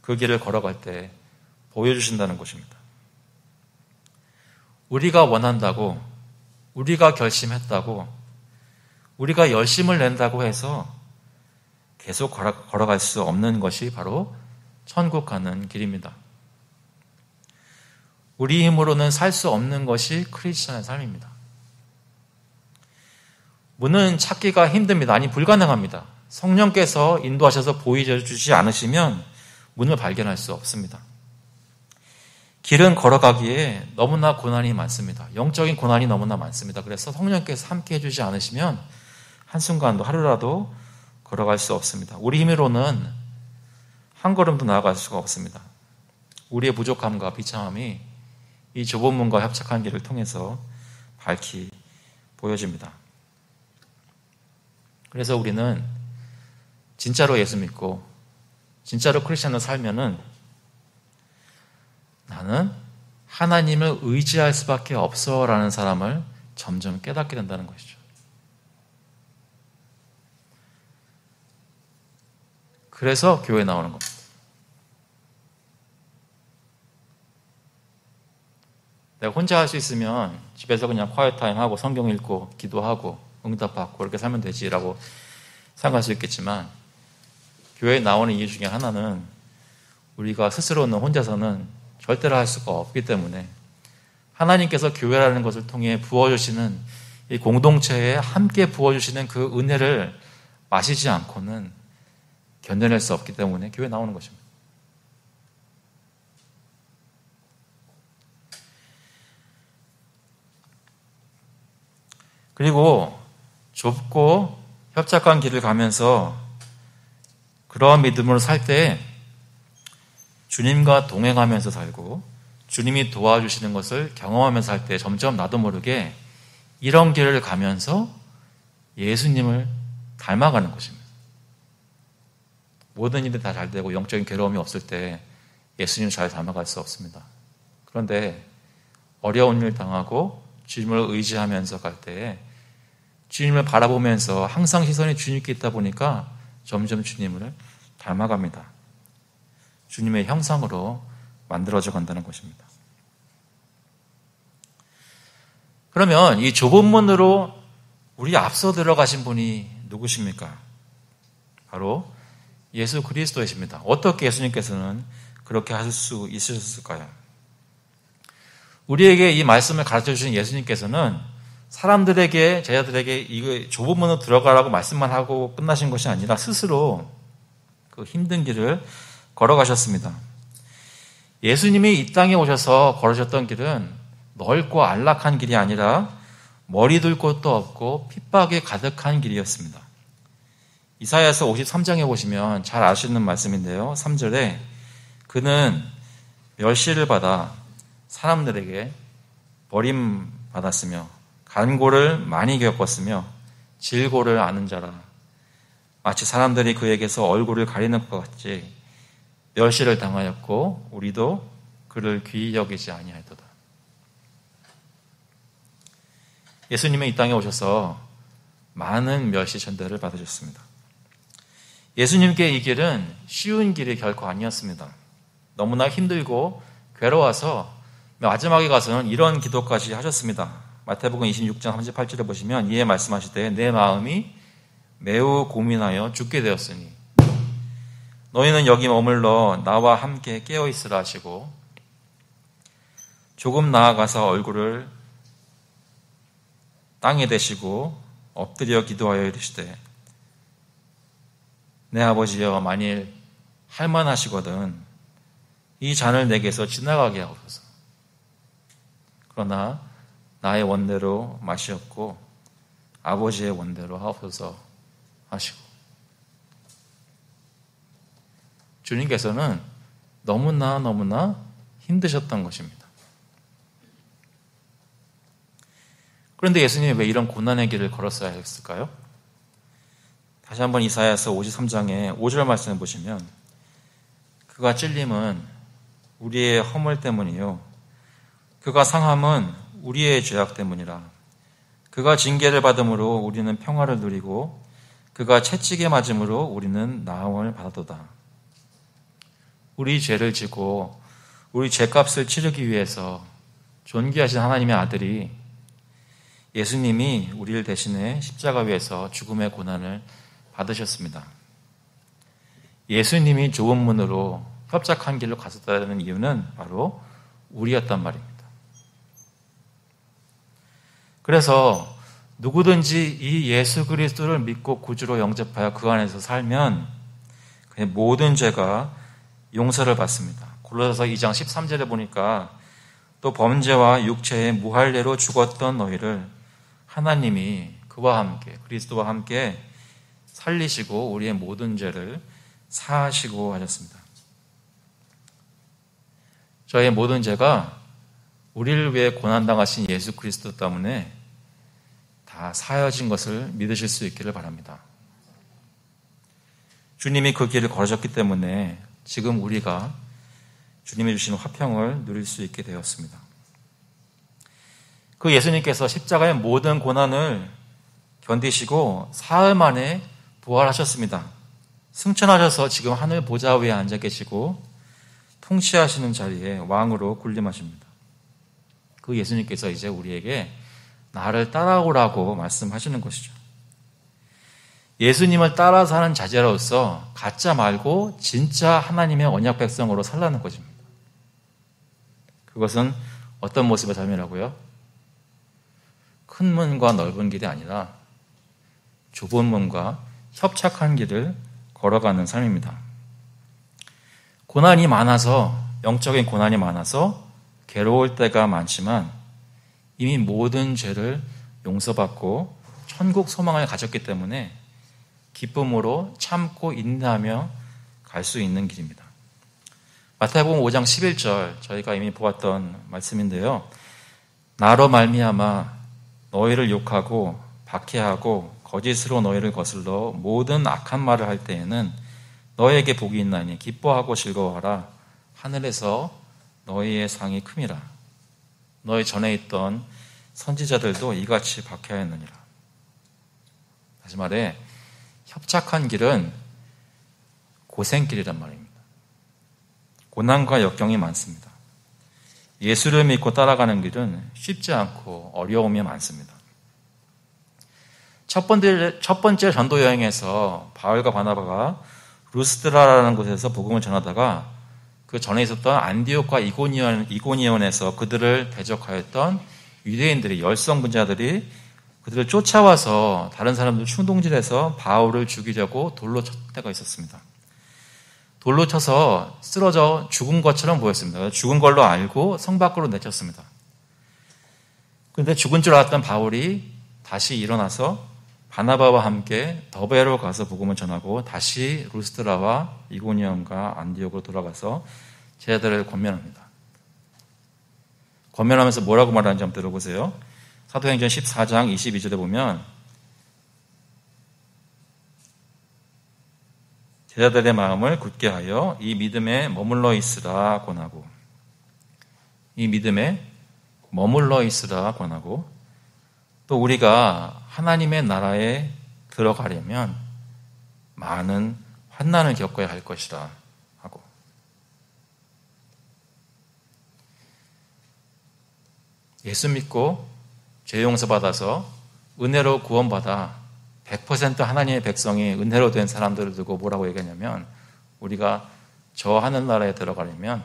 그 길을 걸어갈 때 보여주신다는 것입니다. 우리가 원한다고, 우리가 결심했다고, 우리가 열심을 낸다고 해서 계속 걸어갈 수 없는 것이 바로 천국 가는 길입니다. 우리 힘으로는 살 수 없는 것이 크리스천의 삶입니다. 문은 찾기가 힘듭니다. 아니 불가능합니다. 성령께서 인도하셔서 보여주지 않으시면 문을 발견할 수 없습니다. 길은 걸어가기에 너무나 고난이 많습니다. 영적인 고난이 너무나 많습니다. 그래서 성령께서 함께 해주지 않으시면 한순간도 하루라도 걸어갈 수 없습니다. 우리 힘으로는 한 걸음도 나아갈 수가 없습니다. 우리의 부족함과 비참함이 이 좁은 문과 협착한 길을 통해서 밝히 보여집니다. 그래서 우리는 진짜로 예수 믿고 진짜로 크리스천으로 살면은 나는 하나님을 의지할 수밖에 없어라는 사람을 점점 깨닫게 된다는 것이죠. 그래서 교회에 나오는 겁니다. 내가 혼자 할 수 있으면 집에서 그냥 콰이어 타임 하고 성경 읽고 기도하고 응답받고 그렇게 살면 되지라고 생각할 수 있겠지만 교회에 나오는 이유 중에 하나는 우리가 스스로는 혼자서는 절대로 할 수가 없기 때문에 하나님께서 교회라는 것을 통해 부어주시는 이 공동체에 함께 부어주시는 그 은혜를 마시지 않고는 견뎌낼 수 없기 때문에 교회에 나오는 것입니다. 그리고 좁고 협착한 길을 가면서 그러한 믿음으로 살 때 주님과 동행하면서 살고 주님이 도와주시는 것을 경험하면서 살 때 점점 나도 모르게 이런 길을 가면서 예수님을 닮아가는 것입니다. 모든 일이 다 잘 되고 영적인 괴로움이 없을 때 예수님을 잘 닮아갈 수 없습니다. 그런데 어려운 일 당하고 주님을 의지하면서 갈 때에 주님을 바라보면서 항상 시선이 주님께 있다 보니까 점점 주님을 닮아갑니다. 주님의 형상으로 만들어져 간다는 것입니다. 그러면 이 좁은 문으로 우리 앞서 들어가신 분이 누구십니까? 바로 예수 그리스도이십니다. 어떻게 예수님께서는 그렇게 하실 수 있으셨을까요? 우리에게 이 말씀을 가르쳐 주신 예수님께서는 사람들에게, 제자들에게 이거 좁은 문으로 들어가라고 말씀만 하고 끝나신 것이 아니라 스스로 그 힘든 길을 걸어가셨습니다. 예수님이 이 땅에 오셔서 걸으셨던 길은 넓고 안락한 길이 아니라 머리 둘 곳도 없고 핍박이 가득한 길이었습니다. 이사야서 53장에 보시면 잘 아시는 말씀인데요. 3절에 그는 멸시를 받아 사람들에게 버림받았으며 간고를 많이 겪었으며 질고를 아는 자라. 마치 사람들이 그에게서 얼굴을 가리는 것 같이 멸시를 당하였고 우리도 그를 귀히 여기지 아니하였도다. 예수님은 이 땅에 오셔서 많은 멸시 전대를 받으셨습니다. 예수님께 이 길은 쉬운 길이 결코 아니었습니다. 너무나 힘들고 괴로워서 마지막에 가서는 이런 기도까지 하셨습니다. 마태복음 26장 38절에 보시면 이에 말씀하시되 내 마음이 매우 고민하여 죽게 되었으니 너희는 여기 머물러 나와 함께 깨어있으라 하시고 조금 나아가서 얼굴을 땅에 대시고 엎드려 기도하여 이르시되 내 아버지여 만일 할만하시거든 이 잔을 내게서 지나가게 하옵소서. 그러나 나의 원대로 마시옵고 아버지의 원대로 하옵소서 하시고 주님께서는 너무나 힘드셨던 것입니다. 그런데 예수님이 왜 이런 고난의 길을 걸었어야 했을까요? 다시 한번 이사야서 53장의 5절 말씀을 보시면 그가 찔림은 우리의 허물 때문이요 그가 상함은 우리의 죄악 때문이라. 그가 징계를 받음으로 우리는 평화를 누리고 그가 채찍에 맞음으로 우리는 나음을 받았도다. 우리 죄를 지고 우리 죄값을 치르기 위해서 존귀하신 하나님의 아들이 예수님이 우리를 대신해 십자가 위에서 죽음의 고난을 받으셨습니다. 예수님이 좁은 문으로 협착한 길로 가셨다는 이유는 바로 우리였단 말입니다. 그래서 누구든지 이 예수 그리스도를 믿고 구주로 영접하여 그 안에서 살면 그의 모든 죄가 용서를 받습니다. 골로새서 2장 13절에 보니까 또 범죄와 육체의 무할례로 죽었던 너희를 하나님이 그와 함께 그리스도와 함께 살리시고 우리의 모든 죄를 사하시고 하셨습니다. 저의 모든 죄가 우리를 위해 고난당하신 예수 그리스도 때문에 다 사여진 것을 믿으실 수 있기를 바랍니다. 주님이 그 길을 걸으셨기 때문에 지금 우리가 주님이 주신 화평을 누릴 수 있게 되었습니다. 그 예수님께서 십자가의 모든 고난을 견디시고 사흘 만에 부활하셨습니다. 승천하셔서 지금 하늘 보좌 위에 앉아 계시고 통치하시는 자리에 왕으로 군림하십니다. 그 예수님께서 이제 우리에게 나를 따라오라고 말씀하시는 것이죠. 예수님을 따라 사는 자제로서 가짜 말고 진짜 하나님의 언약 백성으로 살라는 것입니다. 그것은 어떤 모습의 삶이라고요? 큰 문과 넓은 길이 아니라 좁은 문과 협착한 길을 걸어가는 삶입니다. 고난이 많아서 영적인 고난이 많아서 괴로울 때가 많지만 이미 모든 죄를 용서받고 천국 소망을 가졌기 때문에 기쁨으로 참고 인내하며 갈 수 있는 길입니다. 마태복음 5장 11절 저희가 이미 보았던 말씀인데요. 나로 말미암아 너희를 욕하고 박해하고 거짓으로 너희를 거슬러 모든 악한 말을 할 때에는 너희에게 복이 있나니 기뻐하고 즐거워하라. 하늘에서 너희의 상이 큼이라. 너희 전에 있던 선지자들도 이같이 박해하였느니라. 다시 말해 협착한 길은 고생길이란 말입니다. 고난과 역경이 많습니다. 예수를 믿고 따라가는 길은 쉽지 않고 어려움이 많습니다. 첫 번째 전도 여행에서 바울과 바나바가 루스드라라는 곳에서 복음을 전하다가 그 전에 있었던 안디옥과 이고니온에서 그들을 대적하였던 유대인들이 열성분자들이 그들을 쫓아와서 다른 사람들 충동질해서 바울을 죽이려고 돌로 쳤 때가 있었습니다. 돌로 쳐서 쓰러져 죽은 것처럼 보였습니다. 죽은 걸로 알고 성 밖으로 내쳤습니다. 그런데 죽은 줄 알았던 바울이 다시 일어나서 바나바와 함께 더베로 가서 복음을 전하고 다시 루스드라와 이고니온과 안디옥으로 돌아가서 제자들을 권면합니다. 권면하면서 뭐라고 말하는지 한번 들어보세요. 사도행전 14장 22절에 보면 제자들의 마음을 굳게 하여 이 믿음에 머물러 있으라 권하고 이 믿음에 머물러 있으라 권하고 또 우리가 하나님의 나라에 들어가려면 많은 환난을 겪어야 할 것이라 하고 예수 믿고 죄 용서받아서 은혜로 구원받아 100% 하나님의 백성이 은혜로 된 사람들을 두고 뭐라고 얘기하냐면 우리가 저 하늘나라에 들어가려면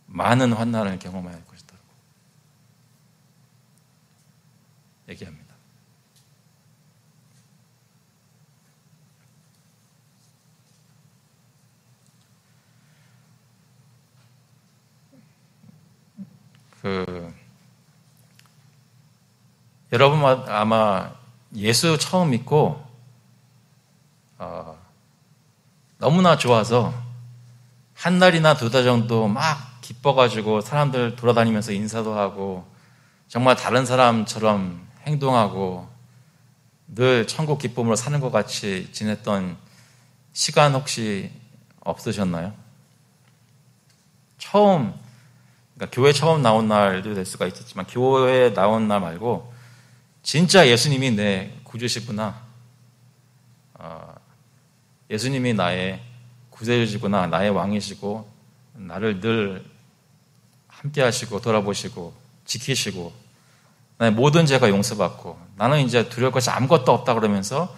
많은 환난을 경험해야 할 것이다 얘기합니다. 여러분 아마 예수 처음 믿고 너무나 좋아서 한 달이나 두 달 정도 막 기뻐가지고 사람들 돌아다니면서 인사도 하고 정말 다른 사람처럼 행동하고 늘 천국 기쁨으로 사는 것 같이 지냈던 시간 혹시 없으셨나요? 그러니까 교회 처음 나온 날도 될 수가 있겠지만 교회에 나온 날 말고 진짜 예수님이 내 구주시구나, 예수님이 나의 구세주시구나, 나의 왕이시고 나를 늘 함께 하시고 돌아보시고 지키시고 나의 모든 죄가 용서받고 나는 이제 두려울 것이 아무것도 없다 그러면서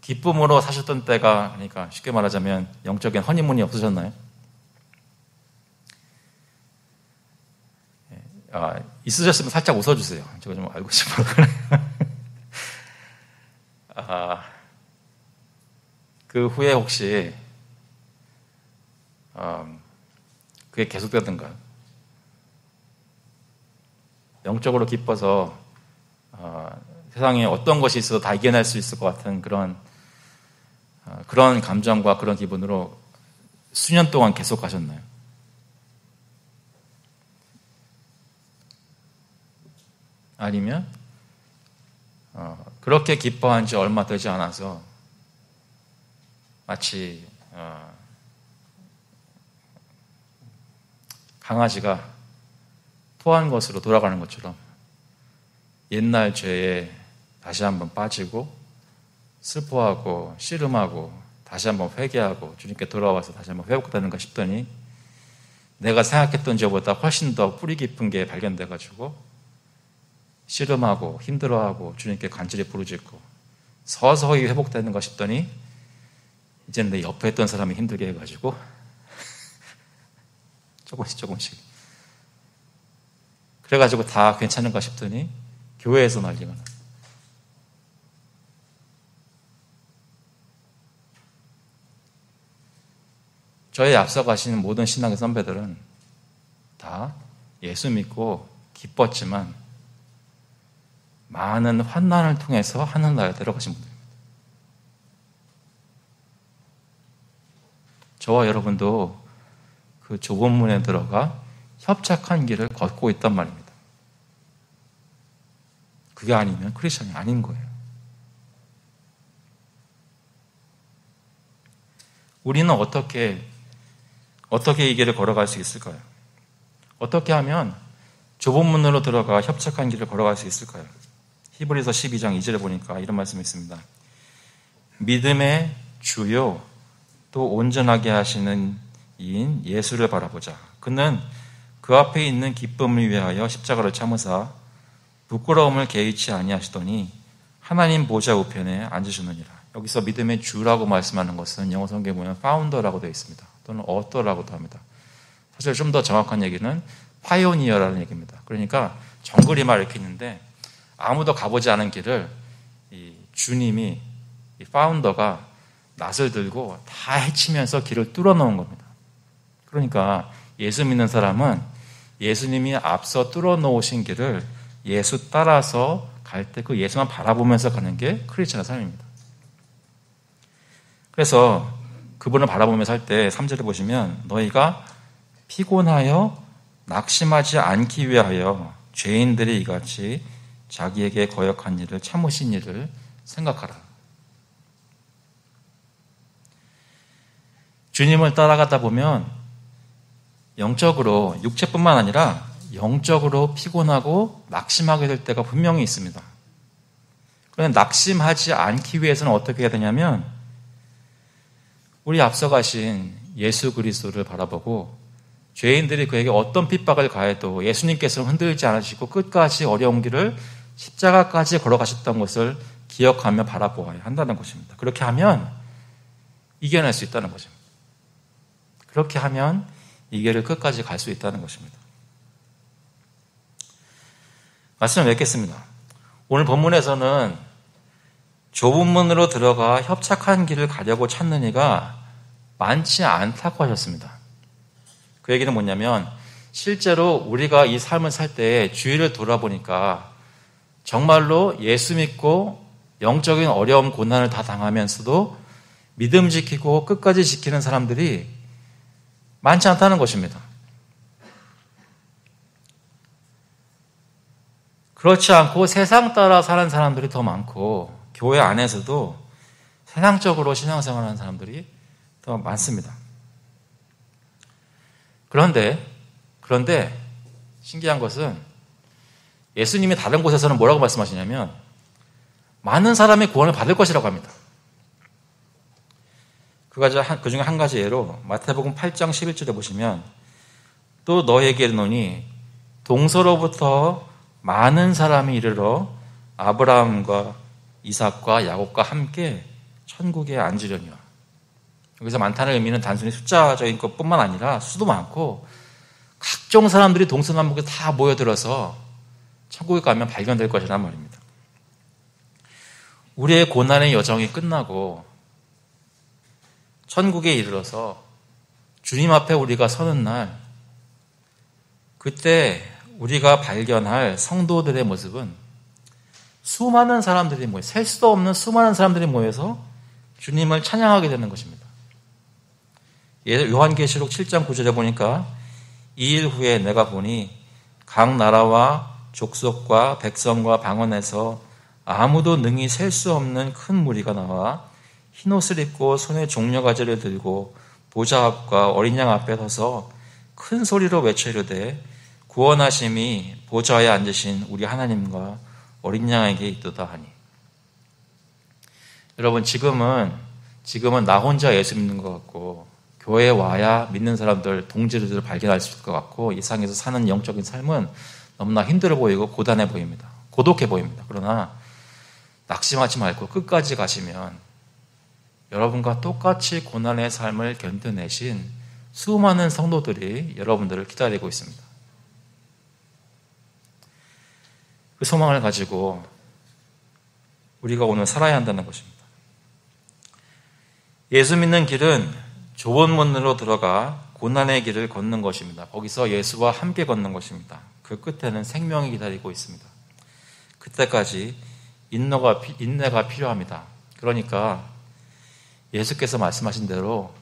기쁨으로 사셨던 때가, 그러니까 쉽게 말하자면 영적인 허니문이 없으셨나요? 있으셨으면 살짝 웃어주세요. 제가 좀 알고 싶어요. 그 후에 혹시 그게 계속되던가요? 영적으로 기뻐서 세상에 어떤 것이 있어도 다 이겨낼 수 있을 것 같은 그런 감정과 그런 기분으로 수년 동안 계속 가셨나요? 아니면 그렇게 기뻐한 지 얼마 되지 않아서 마치 강아지가 토한 것으로 돌아가는 것처럼 옛날 죄에 다시 한번 빠지고 슬퍼하고 씨름하고 다시 한번 회개하고 주님께 돌아와서 다시 한번 회복되는가 싶더니 내가 생각했던 죄보다 훨씬 더 뿌리 깊은 게 발견돼가지고 씨름하고 힘들어하고 주님께 간절히 부르짖고 서서히 회복되는가 싶더니 이제는 내 옆에 있던 사람이 힘들게 해가지고 조금씩 그래가지고 다 괜찮은가 싶더니 교회에서 난리가 나요. 저희 앞서 가시는 모든 신앙의 선배들은 다 예수 믿고 기뻤지만 많은 환난을 통해서 하늘나라에 들어가신 분들입니다. 저와 여러분도 그 좁은 문에 들어가 협착한 길을 걷고 있단 말입니다. 그게 아니면 크리스천이 아닌 거예요. 우리는 어떻게 이 길을 걸어갈 수 있을까요? 어떻게 하면 좁은 문으로 들어가 협착한 길을 걸어갈 수 있을까요? 히브리서 12장 2절에 보니까 이런 말씀이 있습니다. 믿음의 주요 또 온전하게 하시는 이인 예수를 바라보자. 그는 그 앞에 있는 기쁨을 위하여 십자가를 참으사 부끄러움을 개의치 아니하시더니 하나님 보좌 우편에 앉으셨느니라. 여기서 믿음의 주라고 말씀하는 것은 영어 성경에 보면 파운더라고 되어 있습니다. 또는 어떠라고도 합니다. 사실 좀 더 정확한 얘기는 파이오니어라는 얘기입니다. 그러니까 정글이 이렇게 있는데 아무도 가보지 않은 길을 이 주님이, 이 파운더가 낫을 들고 다 헤치면서 길을 뚫어놓은 겁니다. 그러니까 예수 믿는 사람은 예수님이 앞서 뚫어놓으신 길을 예수 따라서 갈 때 그 예수만 바라보면서 가는 게 크리스천의 삶입니다. 그래서 그분을 바라보면서 할 때 3절에 보시면 너희가 피곤하여 낙심하지 않기 위하여 죄인들이 이같이 자기에게 거역한 일을 참으신 일을 생각하라. 주님을 따라가다 보면 영적으로, 육체뿐만 아니라 영적으로 피곤하고 낙심하게 될 때가 분명히 있습니다. 그런데 낙심하지 않기 위해서는 어떻게 해야 되냐면 우리 앞서 가신 예수 그리스도를 바라보고 죄인들이 그에게 어떤 핍박을 가해도 예수님께서는 흔들리지 않으시고 끝까지 어려운 길을 십자가까지 걸어가셨던 것을 기억하며 바라보아야 한다는 것입니다. 그렇게 하면 이겨낼 수 있다는 것입니다. 그렇게 하면 이 길을 끝까지 갈 수 있다는 것입니다. 말씀을 맺겠습니다. 오늘 본문에서는 좁은 문으로 들어가 협착한 길을 가려고 찾는 이가 많지 않다고 하셨습니다. 그 얘기는 뭐냐면 실제로 우리가 이 삶을 살 때 주위를 돌아보니까 정말로 예수 믿고 영적인 어려움, 고난을 다 당하면서도 믿음 지키고 끝까지 지키는 사람들이 많지 않다는 것입니다. 그렇지 않고 세상 따라 사는 사람들이 더 많고 교회 안에서도 세상적으로 신앙생활하는 사람들이 더 많습니다. 그런데 신기한 것은 예수님이 다른 곳에서는 뭐라고 말씀하시냐면 많은 사람이 구원을 받을 것이라고 합니다. 그 중에 한 가지 예로 마태복음 8장 11절에 보시면 또 너에게 이르노니 동서로부터 많은 사람이 이르러 아브라함과 이삭과 야곱과 함께 천국에 앉으려니와. 여기서 많다는 의미는 단순히 숫자적인 것뿐만 아니라 수도 많고 각종 사람들이 동서남북에 다 모여들어서 천국에 가면 발견될 것이란 말입니다. 우리의 고난의 여정이 끝나고 천국에 이르러서 주님 앞에 우리가 서는 날, 그때 우리가 발견할 성도들의 모습은 수많은 사람들이 모여, 셀 수도 없는 수많은 사람들이 모여서 주님을 찬양하게 되는 것입니다. 요한계시록 7장 9절에 보니까 2일 후에 내가 보니 각 나라와 족속과 백성과 방언에서 아무도 능히 셀 수 없는 큰 무리가 나와 흰옷을 입고 손에 종려가지를 들고 보좌 앞과 어린 양 앞에 서서 큰 소리로 외쳐 이르되 구원하심이 보좌에 앉으신 우리 하나님과 어린 양에게 있도다 하니. 여러분, 지금은 나 혼자 예수 믿는 것 같고 교회에 와야 믿는 사람들, 동지들을 발견할 수 있을 것 같고 이 세상에서 사는 영적인 삶은 너무나 힘들어 보이고 고단해 보입니다. 고독해 보입니다. 그러나 낙심하지 말고 끝까지 가시면 여러분과 똑같이 고난의 삶을 견뎌내신 수많은 성도들이 여러분들을 기다리고 있습니다. 그 소망을 가지고 우리가 오늘 살아야 한다는 것입니다. 예수 믿는 길은 좁은 문으로 들어가 고난의 길을 걷는 것입니다. 거기서 예수와 함께 걷는 것입니다. 그 끝에는 생명이 기다리고 있습니다. 그때까지 인내가 필요합니다. 그러니까 예수께서 말씀하신 대로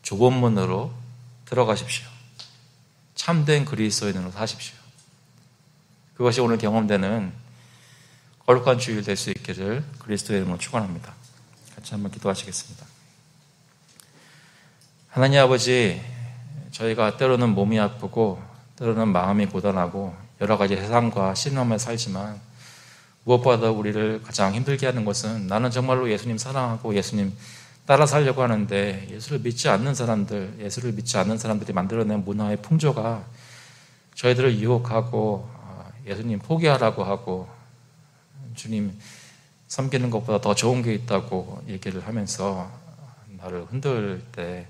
좁은 문으로 들어가십시오. 참된 그리스도인으로 사십시오. 그것이 오늘 경험되는 거룩한 주일 될 수 있기를 그리스도의 이름으로 축원합니다. 같이 한번 기도하시겠습니다. 하나님 아버지, 저희가 때로는 몸이 아프고 때로는 마음이 고단하고 여러 가지 세상과 신념에 살지만 무엇보다 우리를 가장 힘들게 하는 것은 나는 정말로 예수님 사랑하고 예수님 따라 살려고 하는데 예수를 믿지 않는 사람들이 만들어낸 문화의 풍조가 저희들을 유혹하고 예수님 포기하라고 하고 주님 섬기는 것보다 더 좋은 게 있다고 얘기를 하면서 나를 흔들 때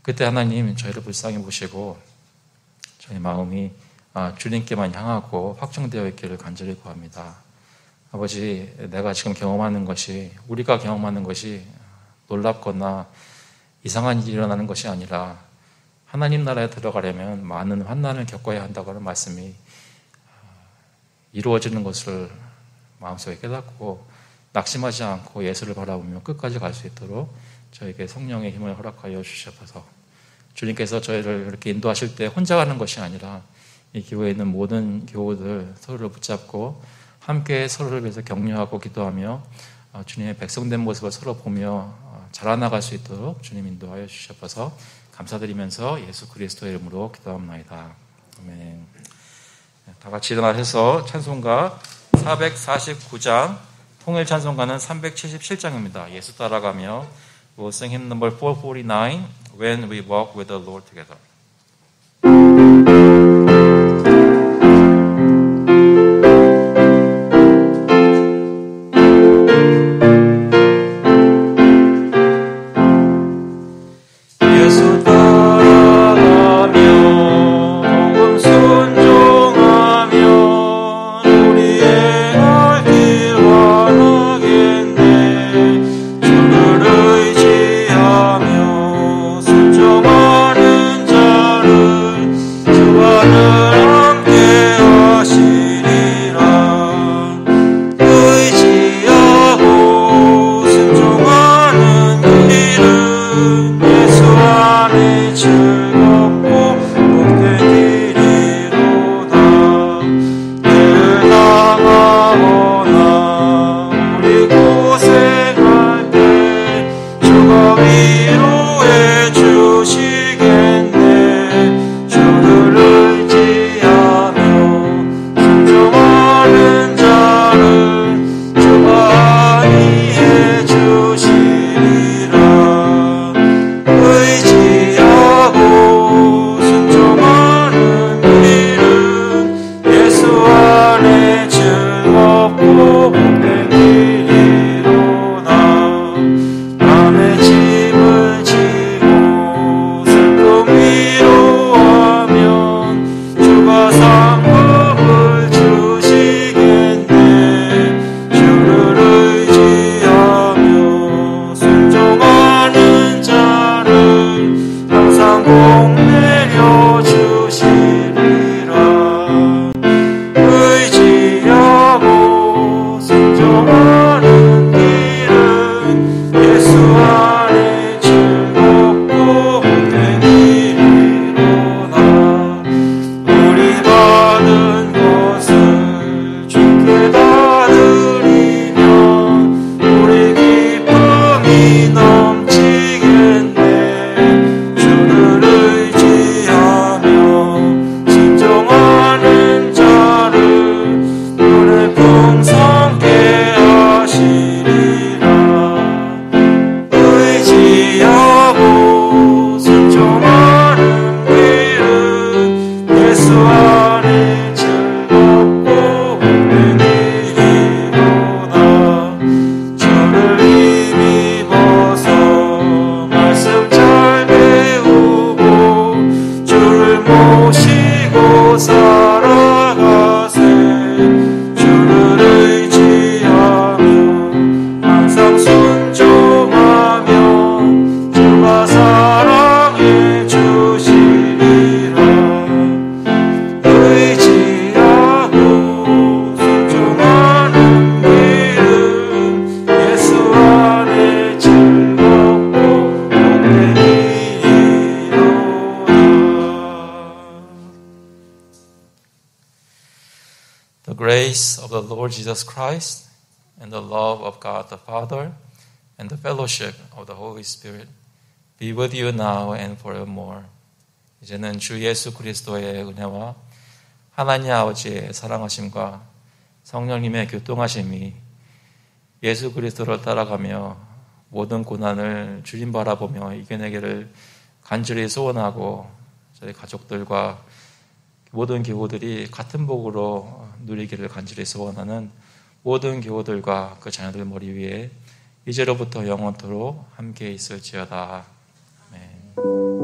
그때 하나님 저희를 불쌍히 보시고 저희 마음이 주님께만 향하고 확정되어 있기를 간절히 구합니다. 아버지, 내가 지금 경험하는 것이, 우리가 경험하는 것이 놀랍거나 이상한 일이 일어나는 것이 아니라 하나님 나라에 들어가려면 많은 환난을 겪어야 한다고 하는 말씀이 이루어지는 것을 마음속에 깨닫고 낙심하지 않고 예수를 바라보며 끝까지 갈 수 있도록 저에게 성령의 힘을 허락하여 주셔서 주님께서 저희를 이렇게 인도하실 때 혼자 가는 것이 아니라 이 교회에 있는 모든 교우들 서로를 붙잡고 함께 서로를 위해서 격려하고 기도하며 주님의 백성된 모습을 서로 보며 자라나갈 수 있도록 주님 인도하여 주셔서 감사드리면서 예수 그리스도의 이름으로 기도합니다. 아멘. 다 같이 일어나셔서 찬송가 449장 통일 찬송가는 377장입니다. 예수 따라가며 We'll sing hymn number 449 When we walk with the Lord together. The grace of the Lord Jesus Christ and the love of God the Father and the fellowship of the Holy Spirit be with you now and forevermore. 이제는 주 예수 그리스도의 은혜와 하나님 아버지의 사랑하심과 성령님의 교통하심이 예수 그리스도를 따라가며 모든 고난을 주님 바라보며 이겨내기를 간절히 소원하고 저희 가족들과 모든 교우들이 같은 복으로 누리기를 간절히 소원하는 모든 교우들과 그 자녀들 머리 위에 이제로부터 영원토록 함께 있을지어다. 아멘.